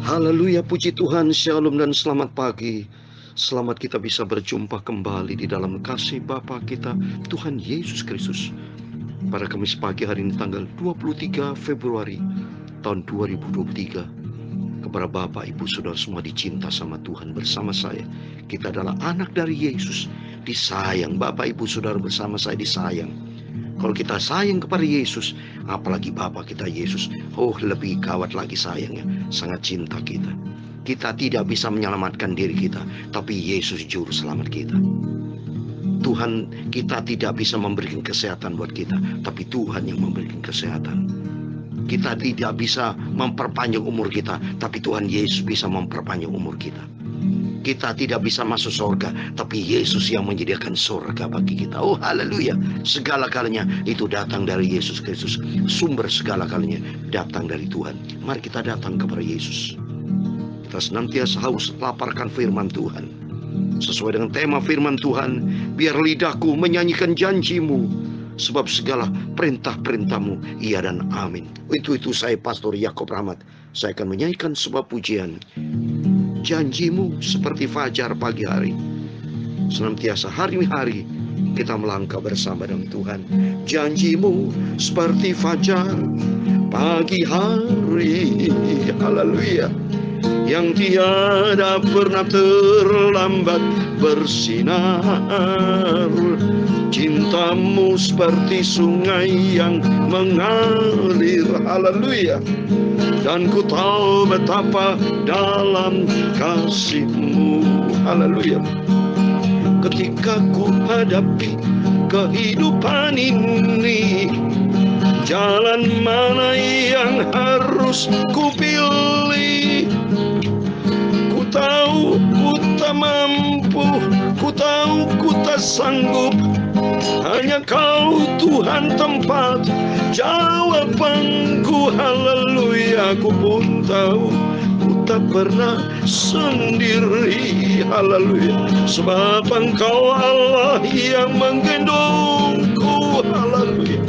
Haleluya, puji Tuhan, shalom dan selamat pagi. Selamat kita bisa berjumpa kembali di dalam kasih Bapa kita, Tuhan Yesus Kristus. Pada Kamis pagi hari ini tanggal 23 Februari tahun 2023. Kepada Bapak, Ibu, Saudara semua dicinta sama Tuhan bersama saya. Kita adalah anak dari Yesus, disayang. Bapak, Ibu, Saudara bersama saya disayang. Kalau kita sayang kepada Yesus, apalagi Bapa kita Yesus, lebih gawat lagi sayangnya, sangat cinta kita. Kita tidak bisa menyelamatkan diri kita, tapi Yesus juru selamat kita. Tuhan kita tidak bisa memberikan kesehatan buat kita, tapi Tuhan yang memberikan kesehatan. Kita tidak bisa memperpanjang umur kita, tapi Tuhan Yesus bisa memperpanjang umur kita. Kita tidak bisa masuk surga, tapi Yesus yang menyediakan surga bagi kita. Oh haleluya, segala galanya itu datang dari Yesus Kristus. Sumber segala galanya datang dari Tuhan. Mari kita datang kepada Yesus. Kita senantiasa haus laparkan firman Tuhan. Sesuai dengan tema firman Tuhan, biar lidahku menyanyikan janji-Mu, sebab segala perintah-perintah-Mu iya dan amin. Itu saya Pastor Yakob Rahmat. Saya akan menyanyikan sebuah pujian. Janji-Mu seperti fajar pagi hari. Senantiasa hari-hari kita melangkah bersama dengan Tuhan. Janji-Mu seperti fajar pagi hari. Haleluya. Yang tiada pernah terlambat bersinar. Cinta-Mu seperti sungai yang mengalir. Haleluya. Dan ku tahu betapa dalam kasih-Mu. Haleluya. Ketika ku hadapi kehidupan ini, jalan mana yang harus ku pilih? Ku tahu ku tak mampu, ku tahu ku tak sanggup. Hanya Kau Tuhan tempat jawabanku. Haleluya. Aku pun tahu ku tak pernah sendiri. Haleluya. Sebab Engkau Allah yang menggendongku. Haleluya.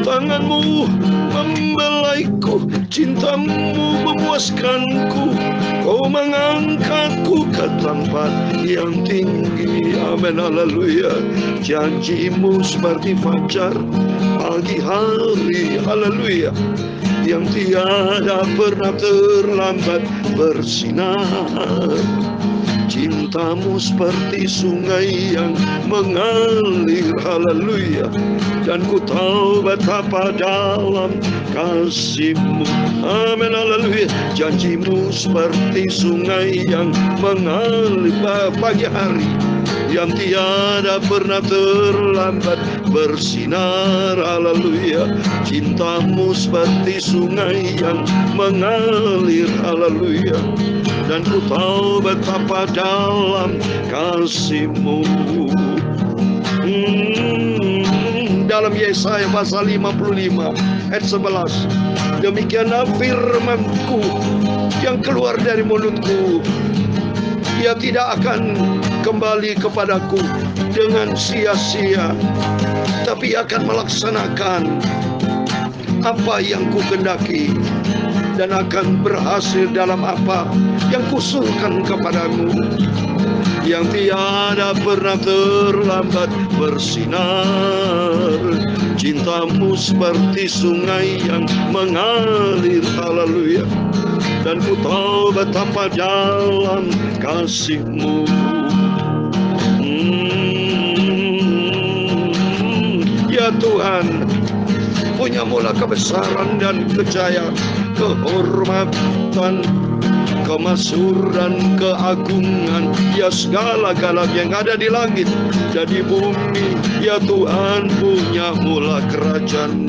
Tangan-Mu membelaiku, cinta-Mu memuaskanku. Kau mengangkatku ke tempat yang tinggi. Amin, haleluya. Janji-Mu seperti fajar pagi hari. Haleluya. Yang tiada pernah terlambat bersinar. Cinta-Mu seperti sungai yang mengalir. Haleluya. Dan ku tahu betapa dalam kasih-Mu. Amin, haleluya. Janji-Mu seperti sungai yang mengalir pagi hari, yang tiada pernah terlambat bersinar. Haleluya. Cinta-Mu seperti sungai yang mengalir. Haleluya. Dan ku tahu betapa dalam kasih-Mu. Dalam Yesaya pasal 55 ayat 11, demikianlah firman-Ku yang keluar dari mulutku. Ia tidak akan kembali kepadaku dengan sia-sia, tapi akan melaksanakan apa yang Ku kehendaki, dan akan berhasil dalam apa yang Kusuruhkan kepadamu. Yang tiada pernah terlambat bersinar. Cinta-Mu seperti sungai yang mengalir. Haleluya. Dan ku tahu betapa dalam kasih-Mu. Ya Tuhan, punya-Mu lah kebesaran dan kejayaan, kehormatan, kemasyhuran, keagungan. Ya segala-galanya yang ada di langit dan di bumi, ya Tuhan, punya-Mu lah kerajaan.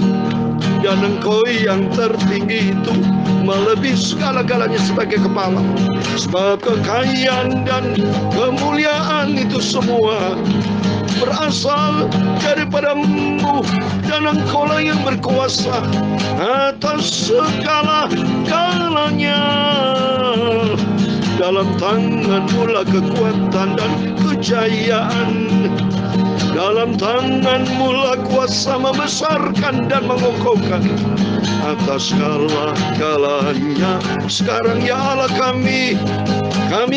Dan Engkau yang tertinggi itu melebihi segala-galanya sebagai kepala. Sebab kekayaan dan kemuliaan itu semua berasal daripada-Mu, dan Engkau-lah yang berkuasa atas segala-galanya. Dalam tangan-Mu lah kekuatan dan kejayaan. Dalam tangan-Mu lah kuasa membesarkan dan mengokohkan atas segala-galanya. Sekarang ya Allah kami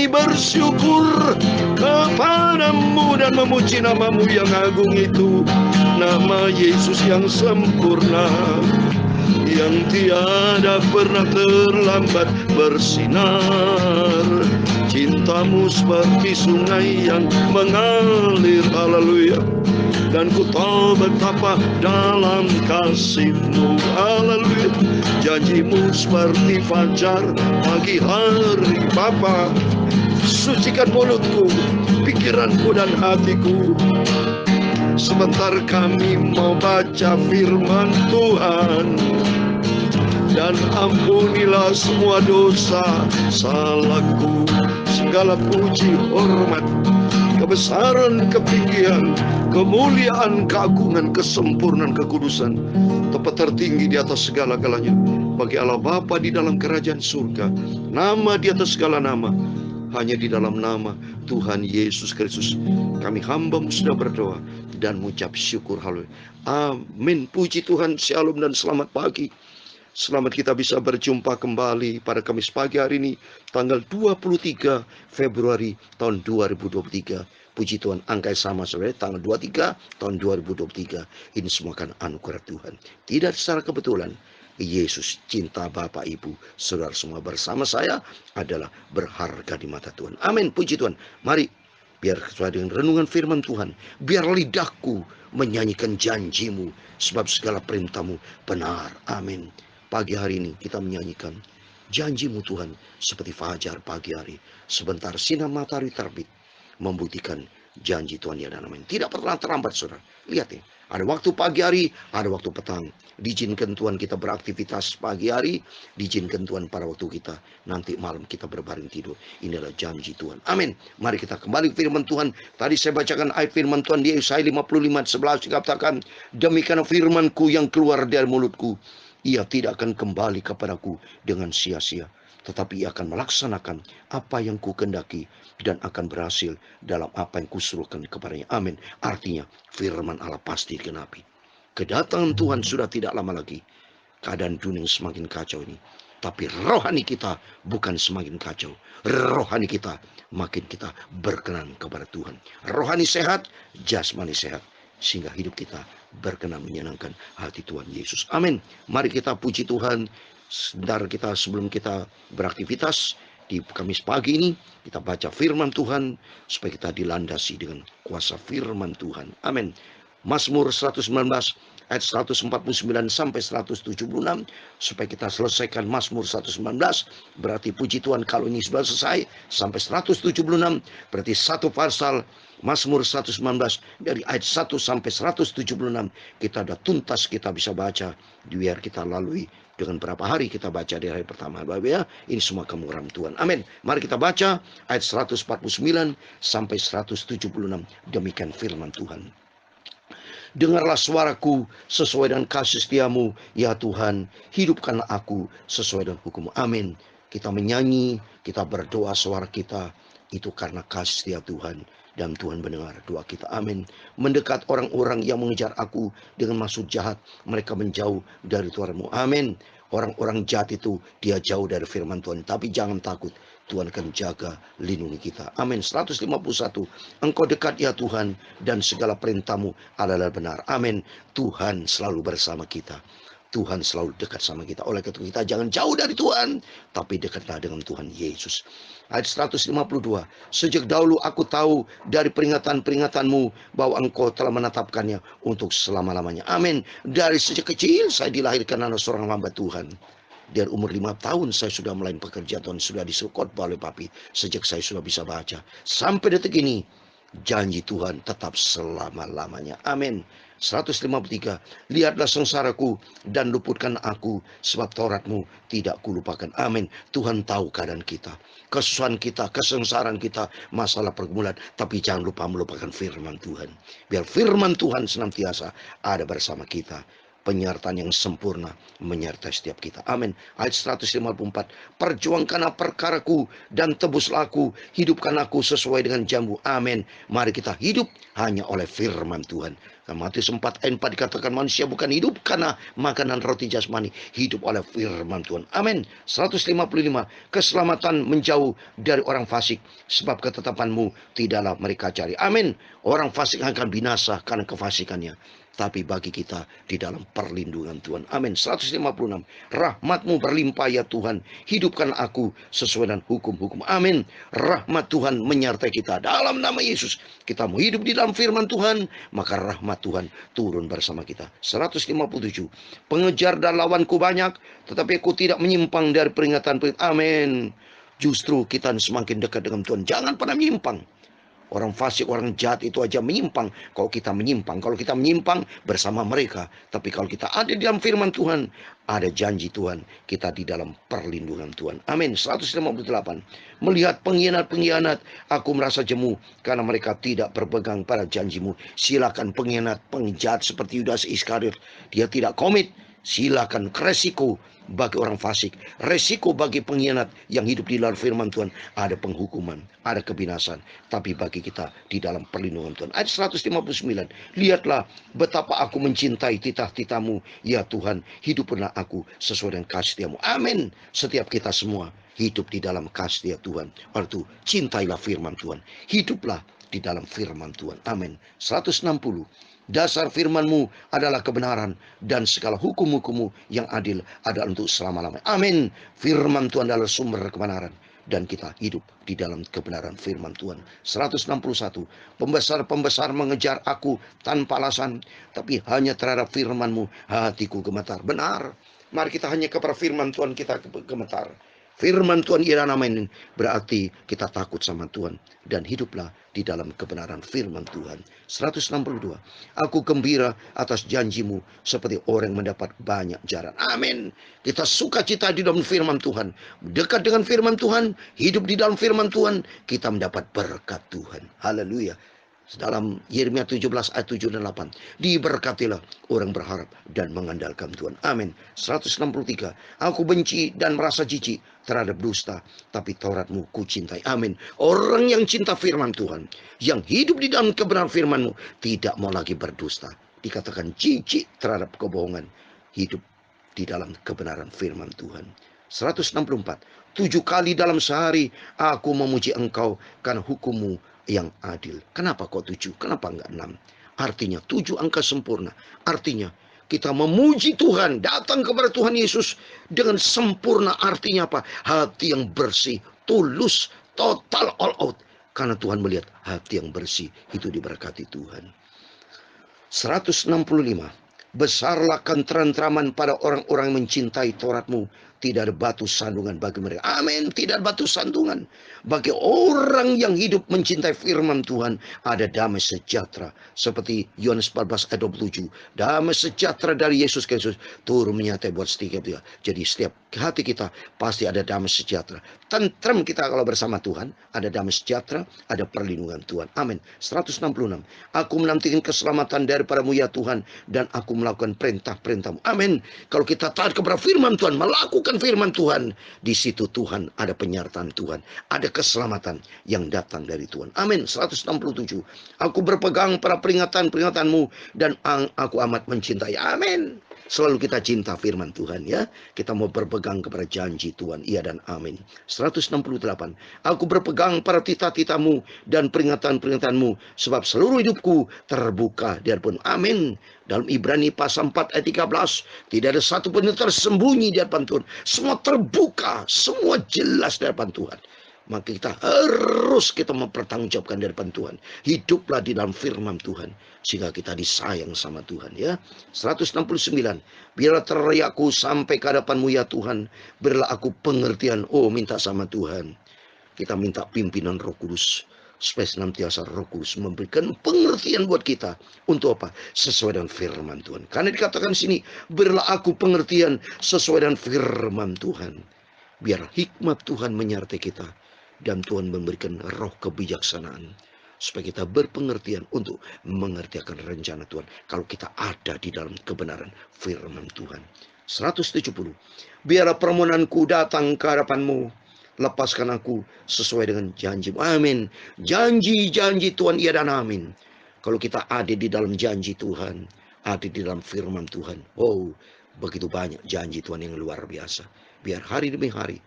bersyukur kepadamu dan memuji nama-Mu yang agung itu, nama Yesus yang sempurna, yang tiada pernah terlambat bersinar. Cinta-Mu seperti sungai yang mengalir, haleluya. Dan ku tahu betapa dalam kasih-Mu, haleluya. Janji-Mu seperti fajar pagi hari. Bapa, sucikan mulutku, pikiranku dan hatiku. Sebentar kami mau baca firman Tuhan, dan ampunilah semua dosa salahku. Segala puji, hormat, kebesaran, ketinggian, kemuliaan, keagungan, kesempurnaan, kekudusan tempat tertinggi di atas segala-galanya bagi Allah Bapa di dalam kerajaan surga. Nama di atas segala nama, hanya di dalam nama Tuhan Yesus Kristus kami hamba-Mu sudah berdoa dan mengucap syukur. Haleluya. Amin. Puji Tuhan. Shalom dan selamat pagi. Selamat kita bisa berjumpa kembali pada Kamis pagi hari ini, tanggal 23 Februari tahun 2023. Puji Tuhan, angka yang sama saudara, tanggal 23 tahun 2023. Ini semua kan anugerah Tuhan. Tidak secara kebetulan. Yesus, cinta Bapak Ibu, saudara semua bersama saya adalah berharga di mata Tuhan. Amin. Puji Tuhan. Mari, biar sesuai dengan renungan firman Tuhan, biar lidahku menyanyikan janji-Mu, sebab segala perintah-Mu benar. Amin. Pagi hari ini kita menyanyikan janji-Mu Tuhan seperti fajar pagi hari. Sebentar sinar matahari terbit membuktikan janji Tuhan ya dan amin. Tidak pernah terlambat saudara. Lihat ya, ada waktu pagi hari, ada waktu petang. Diizinkan Tuhan kita beraktivitas pagi hari, diizinkan Tuhan pada waktu kita nanti malam kita berbaring tidur. Inilah janji Tuhan. Amin. Mari kita kembali ke firman Tuhan. Tadi saya bacakan ayat firman Tuhan di Yesaya 55:11 dikatakan, demikian firman-Ku yang keluar dari mulutku, ia tidak akan kembali kepadaku dengan sia-sia, tetapi ia akan melaksanakan apa yang ku kehendaki dan akan berhasil dalam apa yang kusuruhkan kepadanya. Amin. Artinya firman Allah pasti digenapi. Kedatangan Tuhan sudah tidak lama lagi. Keadaan dunia semakin kacau ini, tapi rohani kita bukan semakin kacau. Rohani kita makin kita berkenan kepada Tuhan. Rohani sehat, jasmani sehat, sehingga hidup kita berkenan menyenangkan hati Tuhan Yesus. Amin. Mari kita puji Tuhan. Sebentar kita sebelum kita beraktivitas di Kamis pagi ini, kita baca firman Tuhan supaya kita dilandasi dengan kuasa firman Tuhan. Amin. Mazmur 119 ayat 149 sampai 176 supaya kita selesaikan Mazmur 119. Berarti puji Tuhan kalau ini sudah selesai sampai 176, berarti satu pasal Mazmur 119 dari ayat 1 sampai 176 kita sudah tuntas, kita bisa baca. Biar kita lalui dengan berapa hari kita baca di hari pertama, Bapak ya. Ini semua kemurahan Tuhan. Amin. Mari kita baca ayat 149 sampai 176. Demikian firman Tuhan. Dengarlah suaraku sesuai dengan kasih setiamu, ya Tuhan. Hidupkanlah aku sesuai dengan hukum-Mu. Amin. Kita menyanyi, kita berdoa, suara kita itu karena kasih setia Tuhan. Dan Tuhan mendengar doa kita. Amin. Mendekat orang-orang yang mengejar aku dengan maksud jahat, mereka menjauh dari Tuhan-Mu. Amin. Orang-orang jahat itu dia jauh dari firman Tuhan. Tapi jangan takut, Tuhan akan jaga, lindungi kita. Amin. 151. Engkau dekat ya Tuhan, dan segala perintah-Mu adalah benar. Amin. Tuhan selalu bersama kita. Tuhan selalu dekat sama kita. Oleh karena itu kita jangan jauh dari Tuhan, tapi dekatlah dengan Tuhan Yesus. Ayat 152. Sejak dahulu aku tahu dari peringatan-peringatan-Mu bahwa Engkau telah menetapkannya untuk selama-lamanya. Amin. Dari sejak kecil saya dilahirkan anak seorang hamba Tuhan. Dari umur 5 tahun saya sudah melayani pekerjaan Tuhan, sudah disuruh khotbah oleh papi. Sejak saya sudah bisa baca sampai detik ini, janji Tuhan tetap selama-lamanya. Amin. 153. Lihatlah sengsaraku dan luputkan aku, sebab Taurat-Mu tidak kulupakan. Amin. Tuhan tahu keadaan kita, kesusahan kita, kesengsaraan kita, masalah pergumulan, tapi jangan lupa melupakan firman Tuhan. Biar firman Tuhan senantiasa ada bersama kita. penyertaan yang sempurna menyertai setiap kita. Amin. Ayat 154. Perjuangkanlah perkaraku dan tebuslah aku, hidupkan aku sesuai dengan jambu. Amin. Mari kita hidup hanya oleh firman Tuhan. Matius 4 ayat 4 dikatakan manusia bukan hidup karena makanan roti jasmani, hidup oleh firman Tuhan. Amin. 155. Keselamatan menjauh dari orang fasik, sebab ketetapanmu tidaklah mereka cari. Amin. Orang fasik akan binasa karena kefasikannya, tapi bagi kita di dalam perlindungan Tuhan. Amin. 156. Rahmatmu berlimpah ya Tuhan, hidupkan aku sesuai dengan hukum-hukum. Amin. Rahmat Tuhan menyertai kita. Dalam nama Yesus, kita mau hidup di dalam firman Tuhan, maka rahmat Tuhan turun bersama kita. 157. Pengejar dan lawanku banyak, tetapi aku tidak menyimpang dari peringatan. Amin. Justru kita semakin dekat dengan Tuhan. Jangan pernah menyimpang. Orang fasik, orang jahat itu aja menyimpang. Kalau kita menyimpang, bersama mereka. Tapi kalau kita ada di dalam firman Tuhan, ada janji Tuhan, kita di dalam perlindungan Tuhan. Amin. 158. Melihat pengkhianat-pengkhianat, aku merasa jemu karena mereka tidak berpegang pada janjimu. Silakan pengkhianat, penjahat seperti Yudas Iskariot, dia tidak komit. Silakan, resiko bagi orang fasik, resiko bagi pengkhianat yang hidup di dalam firman Tuhan, ada penghukuman, ada kebinasan. Tapi bagi kita di dalam perlindungan Tuhan. Ayat 159. Lihatlah betapa aku mencintai titah-titahmu, ya Tuhan, hiduplah aku sesuai dengan kasih setiamu. Amin. Setiap kita semua hidup di dalam kasih setia Tuhan. Artinya cintailah firman Tuhan, hiduplah di dalam firman Tuhan. Amin. 160. Dasar firman-Mu adalah kebenaran, dan segala hukum-hukum-Mu yang adil adalah untuk selama-lamanya. Amin. Firman Tuhan adalah sumber kebenaran, dan kita hidup di dalam kebenaran firman Tuhan. 161. Pembesar-pembesar mengejar aku tanpa alasan, tapi hanya terhadap firman-Mu hatiku gemetar. Benar. Mari kita hanya kepada firman Tuhan kita gemetar. Firman Tuhan ialah nama ini, berarti kita takut sama Tuhan dan hiduplah di dalam kebenaran firman Tuhan. 162. Aku gembira atas janjimu seperti orang yang mendapat banyak jaran. Amin. Kita sukacita di dalam firman Tuhan. Dekat dengan firman Tuhan, hidup di dalam firman Tuhan, kita mendapat berkat Tuhan. Haleluya. Dalam Yeremia 17 ayat 7 dan 8. Diberkatilah orang berharap dan mengandalkan Tuhan. Amin. 163. Aku benci dan merasa jijik terhadap dusta, tapi Tauratmu ku cintai. Amin. Orang yang cinta firman Tuhan, yang hidup di dalam kebenaran firman-Mu, tidak mau lagi berdusta. Dikatakan jijik terhadap kebohongan, hidup di dalam kebenaran firman Tuhan. 164. 7 kali dalam sehari aku memuji Engkau karena hukum-Mu yang adil. Kenapa kok 7? Kenapa enggak 6? Artinya 7 angka sempurna. Artinya kita memuji Tuhan, datang kepada Tuhan Yesus dengan sempurna. Artinya apa? Hati yang bersih, tulus, total, all out. Karena Tuhan melihat hati yang bersih itu diberkati Tuhan. 165. Besarlah ketentraman pada orang-orang yang mencintai Taurat-Mu. Tidak ada batu sandungan bagi mereka. Amin. Tidak ada batu sandungan. Bagi orang yang hidup mencintai firman Tuhan, ada damai sejahtera. Seperti Yohanes 14 ayat 27. Damai sejahtera dari Yesus Kristus turun menyertai buat setiap dia. Jadi setiap hati kita pasti ada damai sejahtera. Tentrem kita kalau bersama Tuhan. Ada damai sejahtera, ada perlindungan Tuhan. Amin. 166. Aku menantikan keselamatan daripada-Mu ya Tuhan, dan aku melakukan perintah-perintah-Mu. Amin. Kalau kita taat kepada firman Tuhan, melakukan firman Tuhan, di situ Tuhan ada penyertaan Tuhan, ada keselamatan yang datang dari Tuhan. Amin. 167. Aku berpegang pada peringatan-peringatan-Mu, dan aku amat mencintai. Amin. Selalu kita cinta firman Tuhan ya. Kita mau berpegang kepada janji Tuhan. Iya dan amin. 168. Aku berpegang pada titah-titah-Mu dan peringatan-peringatan-Mu, sebab seluruh hidupku terbuka di hadapan. Amin. Dalam Ibrani pasal 4 ayat 13. Tidak ada satu pun yang tersembunyi di hadapan Tuhan. Semua terbuka. Semua jelas di hadapan Tuhan. Maka kita mempertanggungjawabkan di hadapan Tuhan. Hiduplah di dalam firman Tuhan, sehingga kita disayang sama Tuhan ya. 169. Biarlah teriakku sampai ke hadapan-Mu ya Tuhan. Berilah aku pengertian. Oh, minta sama Tuhan. Kita minta pimpinan Roh Kudus, supaya senantiasa Roh Kudus memberikan pengertian buat kita. Untuk apa? Sesuai dengan firman Tuhan. Karena dikatakan di sini, berilah aku pengertian sesuai dengan firman Tuhan. Biar hikmat Tuhan menyertai kita, dan Tuhan memberikan roh kebijaksanaan, supaya kita berpengertian untuk mengerjakan rencana Tuhan. Kalau kita ada di dalam kebenaran firman Tuhan. 170. Biarlah permohonanku datang ke hadapanmu, lepaskan aku sesuai dengan janji-Mu. Amin. Janji-janji Tuhan iya dan amin. Kalau kita ada di dalam janji Tuhan, ada di dalam firman Tuhan, oh, begitu banyak janji Tuhan yang luar biasa. Biar hari demi hari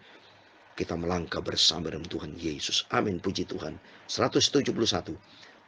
kita melangkah bersama dengan Tuhan Yesus. Amin, puji Tuhan. 171.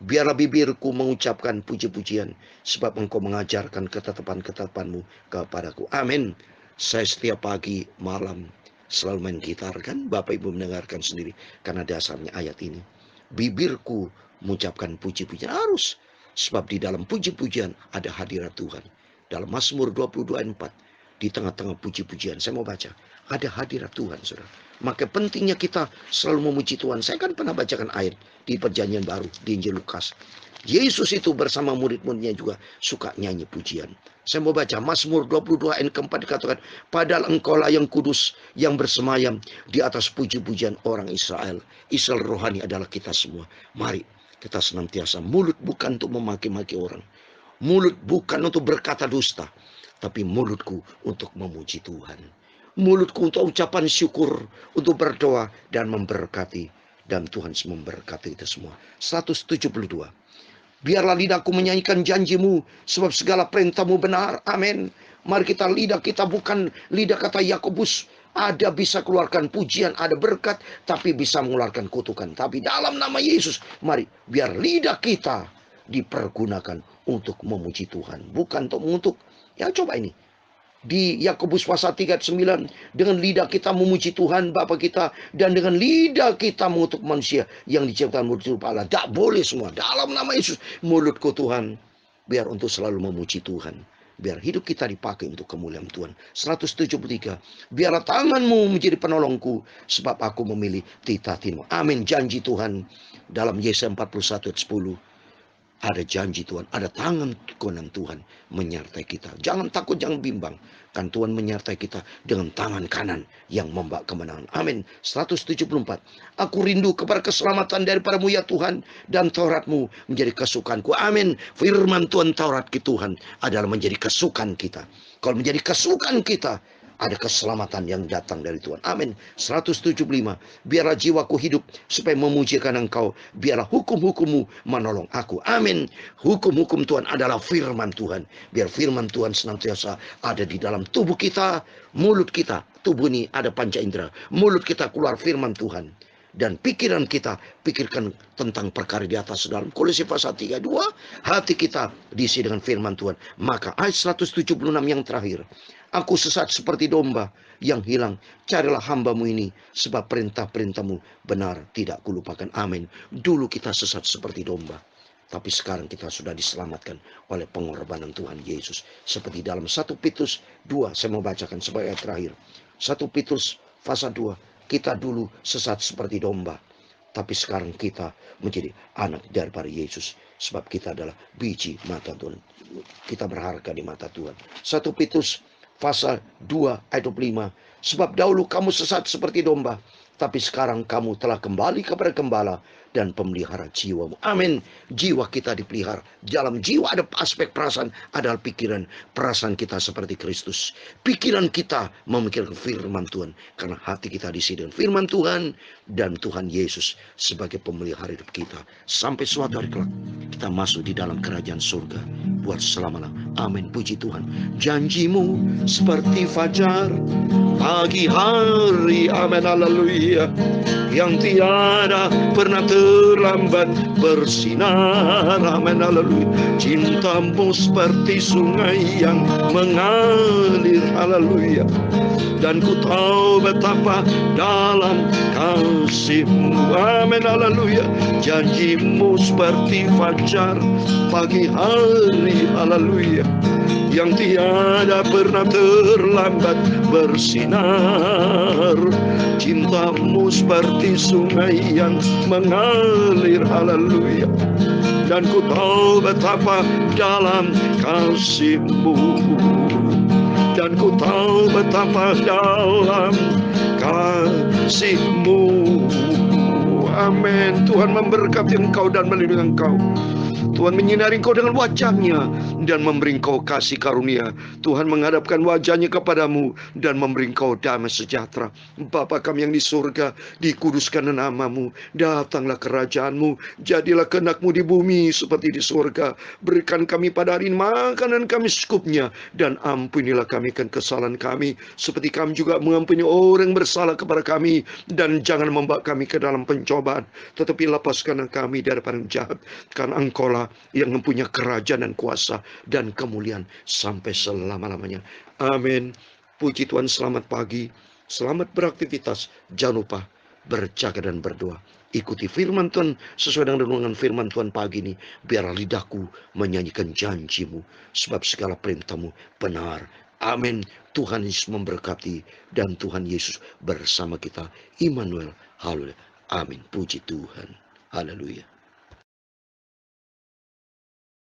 Biarlah bibirku mengucapkan puji-pujian, sebab Engkau mengajarkan ketetapan-ketetapan-Mu kepadaku. Amin. Saya setiap pagi, malam, selalu main gitar, kan? Bapak Ibu mendengarkan sendiri, karena dasarnya ayat ini. Bibirku mengucapkan puji-pujian, harus. Sebab di dalam puji-pujian ada hadirat Tuhan. Dalam Mazmur 22 ayat 4, di tengah-tengah puji-pujian, saya mau baca, ada hadirat Tuhan, saudara. Maka pentingnya kita selalu memuji Tuhan. Saya kan pernah bacakan ayat di Perjanjian Baru, di Injil Lukas. Yesus itu bersama murid-muridnya juga suka nyanyi pujian. Saya mau baca Mazmur 22 ayat keempat, dikatakan, padahal Engkaulah yang kudus, yang bersemayam di atas puji-pujian orang Israel. Israel rohani adalah kita semua. Mari kita senantiasa, mulut bukan untuk memaki-maki orang, mulut bukan untuk berkata dusta, tapi mulutku untuk memuji Tuhan. Mulutku untuk ucapan syukur, untuk berdoa dan memberkati. Dan Tuhan memberkati kita semua. 172. Biarlah lidahku menyanyikan janji-Mu, sebab segala perintah-Mu benar. Amin. Mari kita, lidah kita bukan lidah kata Yakobus. Ada bisa keluarkan pujian, ada berkat, tapi bisa mengeluarkan kutukan. Tapi dalam nama Yesus, mari biar lidah kita dipergunakan untuk memuji Tuhan. Bukan untuk, ya coba ini. Di Yakobus pasal 3 ayat 9, dengan lidah kita memuji Tuhan Bapa kita, dan dengan lidah kita mengutuk manusia yang diciptakan menurut rupa Allah. Tak boleh semua. Dalam nama Yesus, mulutku Tuhan, biar untuk selalu memuji Tuhan. Biar hidup kita dipakai untuk kemuliaan Tuhan. 173. Biarlah tangan-Mu menjadi penolongku, sebab aku memilih titah-titah-Mu. Amin. Janji Tuhan dalam Yesaya 41 ayat 10. Ada janji Tuhan, ada tangan kanan Tuhan menyertai kita. Jangan takut, jangan bimbang. Kan Tuhan menyertai kita dengan tangan kanan yang membawa kemenangan. Amin. 174. Aku rindu kepada keselamatan daripada-Mu ya Tuhan, dan Taurat-Mu menjadi kesukaanku. Amin. Firman Tuhan, Taurat Tuhan adalah menjadi kesukaan kita. Kalau menjadi kesukaan kita, ada keselamatan yang datang dari Tuhan. Amin. 175. Biarlah jiwaku hidup supaya memujikan Engkau. Biarlah hukum-hukum-Mu menolong aku. Amin. Hukum-hukum Tuhan adalah firman Tuhan. Biar firman Tuhan senantiasa ada di dalam tubuh kita, mulut kita. Tubuh ini ada panca indera. Mulut kita keluar firman Tuhan. Dan pikiran kita, pikirkan tentang perkara di atas. Dalam Kolose pasal 3:2, hati kita diisi dengan firman Tuhan. Maka ayat 176 yang terakhir, aku sesat seperti domba yang hilang. Carilah hamba-Mu ini, sebab perintah-perintah-Mu benar, tidak kulupakan. Amin. Dulu kita sesat seperti domba, tapi sekarang kita sudah diselamatkan oleh pengorbanan Tuhan Yesus. Seperti dalam 1 Petrus 2, saya mau bacakan sebagai ayat terakhir. 1 Petrus pasal 2, kita dulu sesat seperti domba, tapi sekarang kita menjadi anak daripada Yesus. Sebab kita adalah biji mata Tuhan. Kita berharga di mata Tuhan. 1 Petrus pasal 2 ayat 25. Sebab dahulu kamu sesat seperti domba, tapi sekarang kamu telah kembali kepada Gembala dan pemelihara jiwamu. Amin. Jiwa kita dipelihara. Dalam jiwa ada aspek perasaan, adalah pikiran. Perasaan kita seperti Kristus. Pikiran kita memikirkan firman Tuhan. Karena hati kita diisi dengan firman Tuhan, dan Tuhan Yesus sebagai pemelihara hidup kita. Sampai suatu hari kelak kita masuk di dalam kerajaan surga buat selama-lamanya. Amin. Puji Tuhan. Janji-Mu seperti fajar pagi hari. Amin. Haleluya. Yang tiada pernah terlambat bersinar. Amin. Haleluya. Cinta-Mu seperti sungai yang mengalir. Haleluya. Dan ku tahu betapa dalam kasih-Mu. Amin. Haleluya. Janji-Mu seperti fajar pagi hari. Haleluya. Yang tiada pernah terlambat bersinar. Cinta-Mu seperti sungai yang mengalir. Haleluya. Dan ku tahu betapa dalam kasih-Mu. Dan ku tahu betapa dalam kasih-Mu. Amin. Tuhan memberkati engkau dan melindungi engkau. Tuhan menyinari engkau dengan wajah-Nya dan memberi engkau kasih karunia. Tuhan menghadapkan wajah-Nya kepadamu dan memberi engkau damai sejahtera. Bapa kami yang di surga, dikuduskan namamu. Datanglah kerajaan-Mu, jadilah kehendak-Mu di bumi seperti di surga. Berikan kami pada hari ini makanan kami secukupnya, dan ampunilah kami akan kesalahan kami, seperti kami juga mengampuni orang yang bersalah kepada kami. Dan jangan membawa kami ke dalam pencobaan, tetapi lepaskan kami daripada yang jahat. Karena Engkau-Lah yang mempunyai kerajaan dan kuasa dan kemuliaan sampai selama-lamanya. Amin. Puji Tuhan, selamat pagi, selamat beraktivitas. Jangan lupa berjaga dan berdoa. Ikuti firman Tuhan sesuai dengan renungan firman Tuhan pagi ini. Biar lidahku menyanyikan janji-Mu, sebab segala perintah-Mu benar. Amin. Tuhan Yesus memberkati, dan Tuhan Yesus bersama kita. Immanuel. Haleluya. Amin. Puji Tuhan. Haleluya.